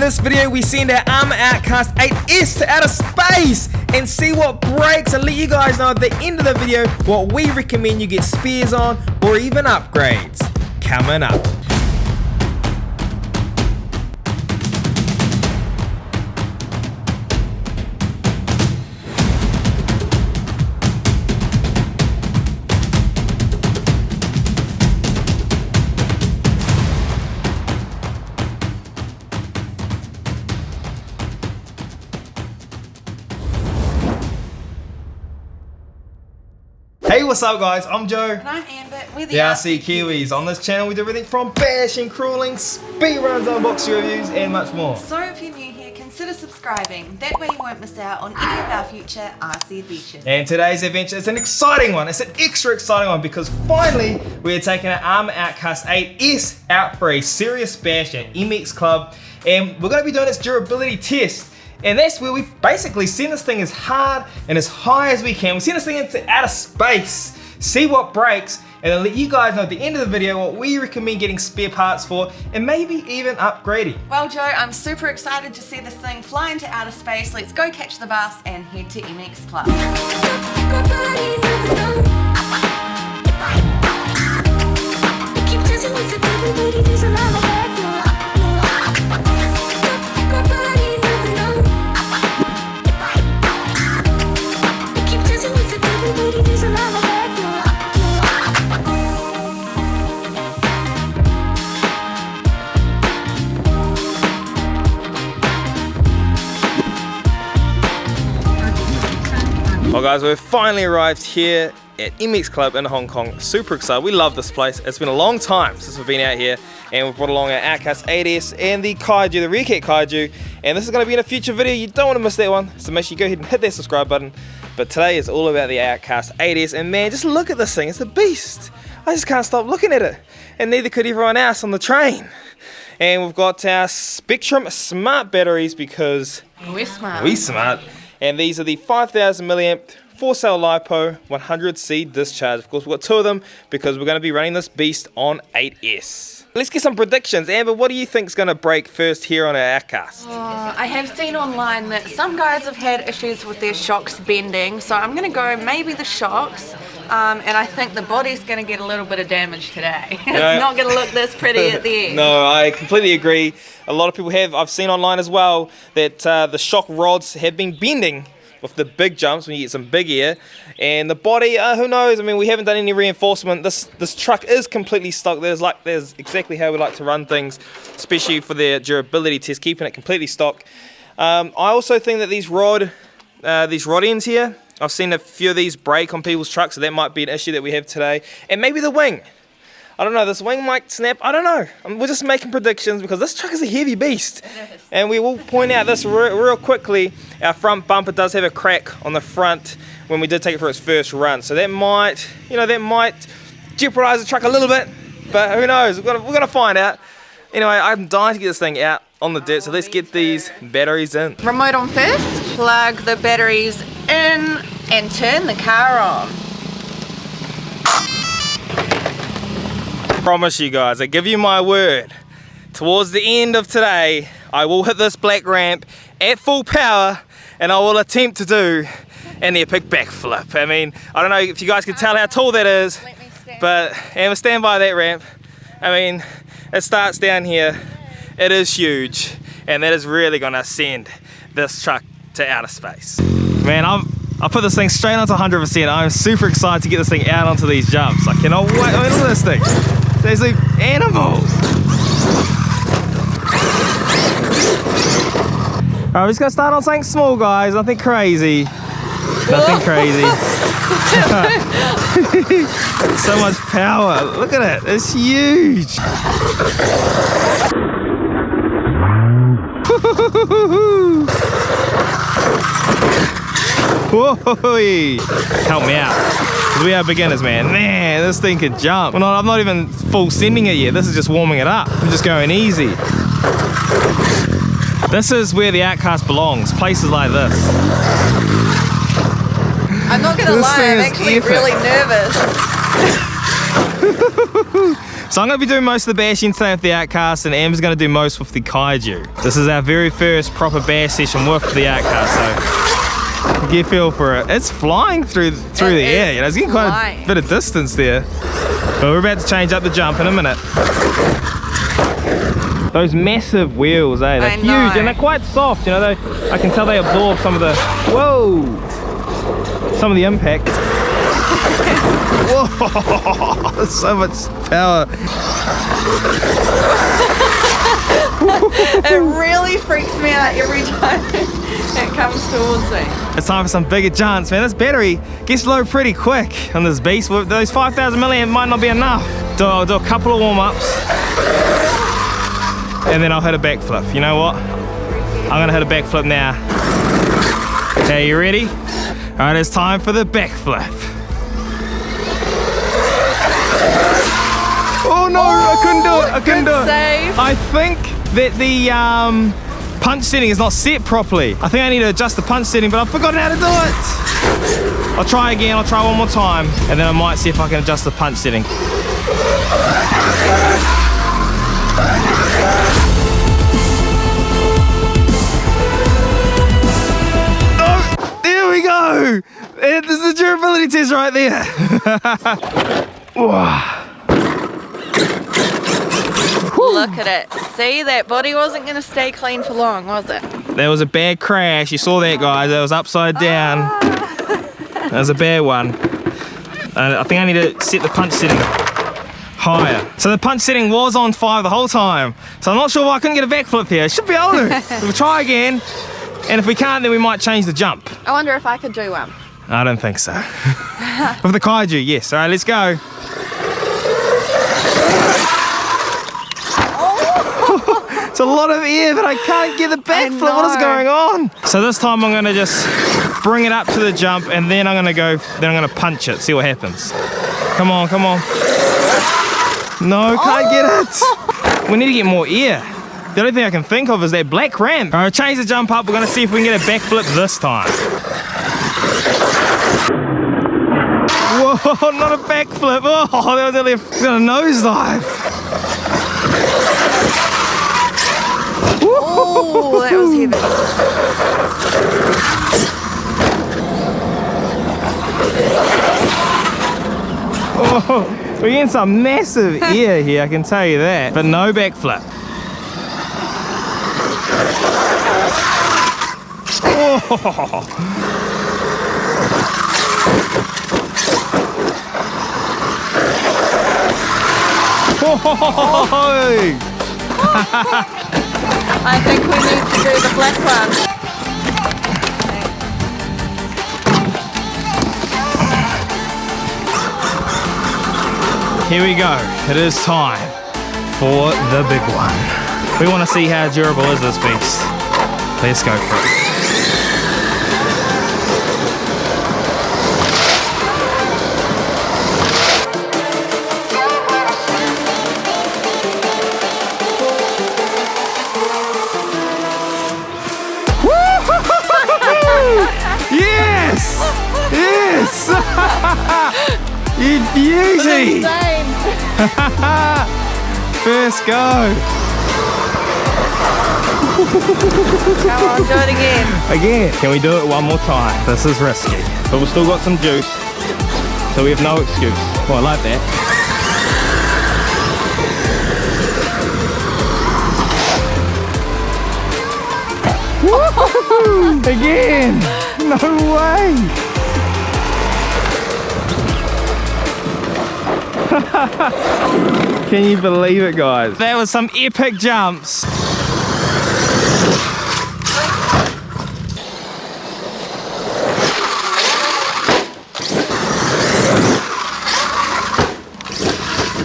this video, we send our ARRMA Outcast 8S to outer space and see what breaks, and let you guys know at the end of the video what we recommend you get spares on or even upgrades. Coming up. Hey, what's up guys? I'm Joe. And I'm Amber. We're the RC Kiwis. On this channel we do everything from bashing, crawling, speedruns, unboxing reviews and much more. So if you're new here, consider subscribing. That way you won't miss out on any of our future RC adventures. And today's adventure is an exciting one. It's an extra exciting one because finally we're taking our ARRMA Outcast 8S out for a serious bash at MX Club. And we're going to be doing its durability test. And that's where we basically send this thing as hard and as high as we can. We send this thing into outer space, see what breaks, and then let you guys know at the end of the video what we recommend getting spare parts for, and maybe even upgrading. Well Joe, I'm super excited to see this thing fly into outer space. Let's go catch the bus and head to MX Club. Well guys, we've finally arrived here at MX Club in Hong Kong. Super excited. We love this place. It's been a long time since we've been out here, and we've brought along our Outcast 8S and the Kaiju, the Rear Cat Kaiju, and this is going to be in a future video. You don't want to miss that one, so make sure you go ahead and hit that subscribe button. But today is all about the Outcast 8S, and man, just look at this thing. It's a beast. I just can't stop looking at it, and neither could everyone else on the train. And we've got our Spectrum Smart batteries because we're smart. We smart. And these are the 5,000 milliamp 4-cell LiPo 100C discharge. Of course, we've got two of them because we're going to be running this beast on 8S. Let's get some predictions. Amber, what do you think is going to break first here on our Outcast? I have seen online that some guys have had issues with their shocks bending, so I'm going to go maybe the shocks. And I think the body's going to get a little bit of damage today. It's not going to look this pretty at the end. No, I completely agree. A lot of people have. I've seen online as well that the shock rods have been bending with the big jumps when you get some big air. And the body, who knows? I mean, we haven't done any reinforcement. This truck is completely stock. There's exactly how we like to run things, especially for their durability test, keeping it completely stock. I also think that these rod ends here, I've seen a few of these break on people's trucks, so that might be an issue that we have today. And maybe the wing. I don't know, this wing might snap, I don't know. We're just making predictions because this truck is a heavy beast. And we will point out this real quickly. Our front bumper does have a crack on the front when we did take it for its first run. So that might, jeopardize the truck a little bit, but who knows, we're gonna find out. Anyway, I'm dying to get this thing out on the dirt, so let's get these batteries in. Remote on first, plug the batteries in and turn the car on. Promise you guys, I give you my word, towards the end of today I will hit this black ramp at full power and I will attempt to do an epic backflip. I mean, I don't know if you guys can tell how tall that is, but Emma, stand by that ramp. I mean, it starts down here, it is huge, and that is really gonna send this truck to outer space. Man, I'll put this thing straight onto 100%. I'm super excited to get this thing out onto these jumps. I cannot wait. I mean, look at this thing. There's like animals. Alright, we're just gonna start on something small, guys. Nothing crazy. Nothing crazy. So much power. Look at it. It's huge. Whoa! Help me out. We are beginners, man. Man, this thing could jump. Well, I'm not even full sending it yet. This is just warming it up. I'm just going easy. This is where the Outcast belongs. Places like this. I'm not gonna lie, I'm actually really nervous. So I'm going to be doing most of the bashing today with the Outcast, and Amber's going to do most with the Kaiju. This is our very first proper bash session with the Outcast, so get a feel for it. It's flying through the air, you know, it's getting quite a bit of distance there. But we're about to change up the jump in a minute. Those massive wheels, eh? They're huge and they're quite soft, you know. I can tell they absorb some of the, some of the impact. Whoa, so much power. It really freaks me out every time it comes towards me. It's time for some bigger jumps, man. This battery gets low pretty quick on this beast. Those 5,000 milliamp might not be enough. I'll do a couple of warm-ups and then I'll hit a backflip. You know what? I'm gonna hit a backflip now. Okay, you ready? All right, it's time for the backflip. Oh no, I couldn't do it. I couldn't do it. Save. I think that the punch setting is not set properly. I think I need to adjust the punch setting, but I've forgotten how to do it. I'll try again. I'll try one more time, and then I might see if I can adjust the punch setting. Oh, there we go. This is the durability test right there. Look at it. See, that body wasn't going to stay clean for long, was it? There was a bad crash. You saw that, guys. That was upside down. That was a bad one. I think I need to set the punch setting higher. So the punch setting was on 5 the whole time. So I'm not sure why I couldn't get a backflip here. Should be able to. We'll try again. And if we can't, then we might change the jump. I wonder if I could do one. I don't think so. With the Kaiju, yes. All right, let's go. It's a lot of air, but I can't get the backflip. What is going on? So this time I'm gonna just bring it up to the jump, and then I'm gonna punch it, see what happens. Come on, come on. No, can't get it. We need to get more air. The only thing I can think of is that black ramp. All right, change the jump up. We're gonna see if we can get a backflip this time. Whoa, not a backflip. Oh, that was nearly a nosedive. Oh, that was heavy. Oh, we're getting some massive air here, I can tell you that. But no backflip. Oh. I think we need to do the black one. Here we go. It is time for the big one. We want to see how durable is this beast. Let's go for it. Yes! Yes! You beauty! First go. Come on, do it again. Again. Can we do it one more time? This is risky. But we've still got some juice, so we have no excuse. Well, I like that. Again! No way! Can you believe it, guys? That was some epic jumps.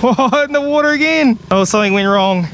Oh, in the water again! Oh, something went wrong.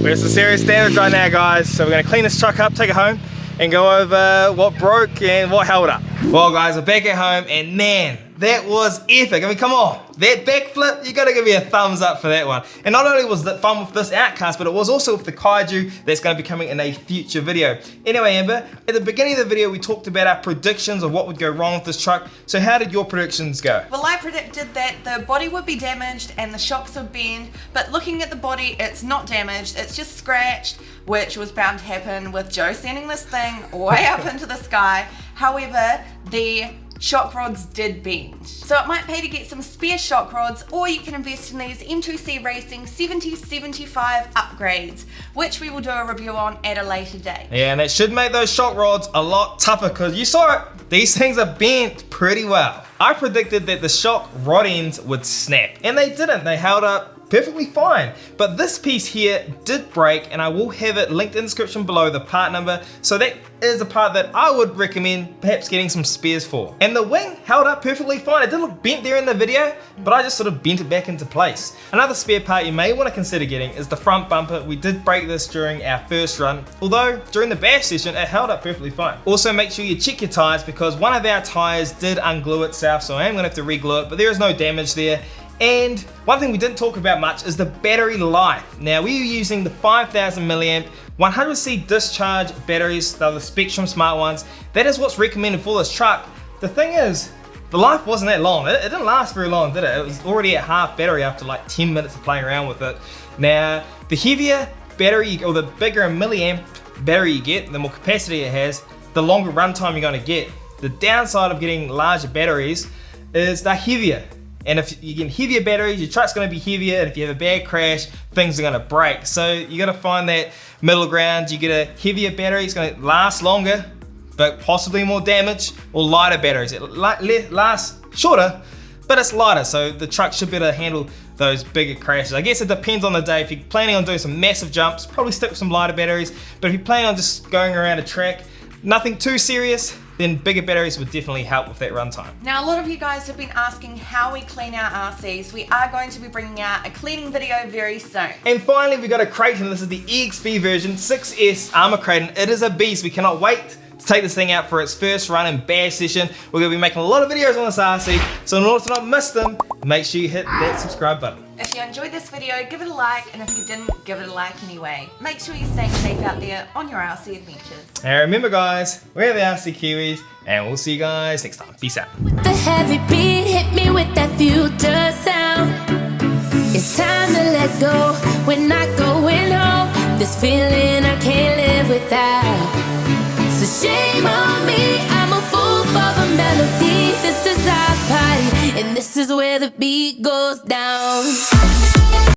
We're at some serious damage right now, guys, so we're going to clean this truck up, take it home, and go over what broke and what held up. Well, guys, we're back at home, and man, that was epic. I mean, come on, that backflip, you gotta give me a thumbs up for that one. And not only was it fun with this Outcast, but it was also with the kaiju that's gonna be coming in a future video. Anyway, Amber, at the beginning of the video, we talked about our predictions of what would go wrong with this truck. So how did your predictions go? Well, I predicted that the body would be damaged and the shocks would bend, but looking at the body, it's not damaged, it's just scratched, which was bound to happen with Joe sending this thing way up into the sky. However, the shock rods did bend. So it might pay to get some spare shock rods, or you can invest in these M2C Racing 7075 upgrades, which we will do a review on at a later date. Yeah, and that should make those shock rods a lot tougher, because you saw it, these things are bent pretty well. I predicted that the shock rod ends would snap, and they didn't. They held up perfectly fine. But this piece here did break, and I will have it linked in the description below, the part number. So that is the part that I would recommend perhaps getting some spares for. And the wing held up perfectly fine. It did look bent there in the video, but I just sort of bent it back into place. Another spare part you may want to consider getting is the front bumper. We did break this during our first run, although during the bash session it held up perfectly fine. Also make sure you check your tires, because one of our tires did unglue itself, so I am going to have to re-glue it, but there is no damage there. And one thing we didn't talk about much is the battery life. Now, we were using the 5000 milliamp 100C discharge batteries. They're the Spectrum Smart ones. That is what's recommended for this truck. The thing is, the life wasn't that long. It didn't last very long, did it? It was already at half battery after like 10 minutes of playing around with it. Now, the heavier battery, or the bigger milliamp battery you get, the more capacity it has, the longer runtime you're gonna get. The downside of getting larger batteries is they're heavier. And if you get heavier batteries, your truck's gonna be heavier, and if you have a bad crash, things are gonna break. So you gotta find that middle ground. You get a heavier battery, it's gonna last longer, but possibly more damage, or lighter batteries. It lasts shorter, but it's lighter, so the truck should be able to handle those bigger crashes. I guess it depends on the day. If you're planning on doing some massive jumps, probably stick with some lighter batteries, but if you're planning on just going around a track, nothing too serious, then bigger batteries would definitely help with that runtime. Now, a lot of you guys have been asking how we clean our RCs. We are going to be bringing out a cleaning video very soon. And finally, we got a Kraton. This is the EXP version 6S ARRMA Kraton. It is a beast. We cannot wait to take this thing out for its first run and bash session. We're gonna be making a lot of videos on this RC, so in order to not miss them, make sure you hit that subscribe button. If you enjoyed this video, give it a like, and if you didn't, give it a like anyway. Make sure you're staying safe out there on your RC adventures. And remember guys, we're the RC Kiwis, and we'll see you guys next time. Peace out. The heavy beat hit me with that future sound. It's time to let go, we're not going home. This feeling I can't live without. So shame on me, I'm a fool for the melody. This is our party, and this is where the beat goes down.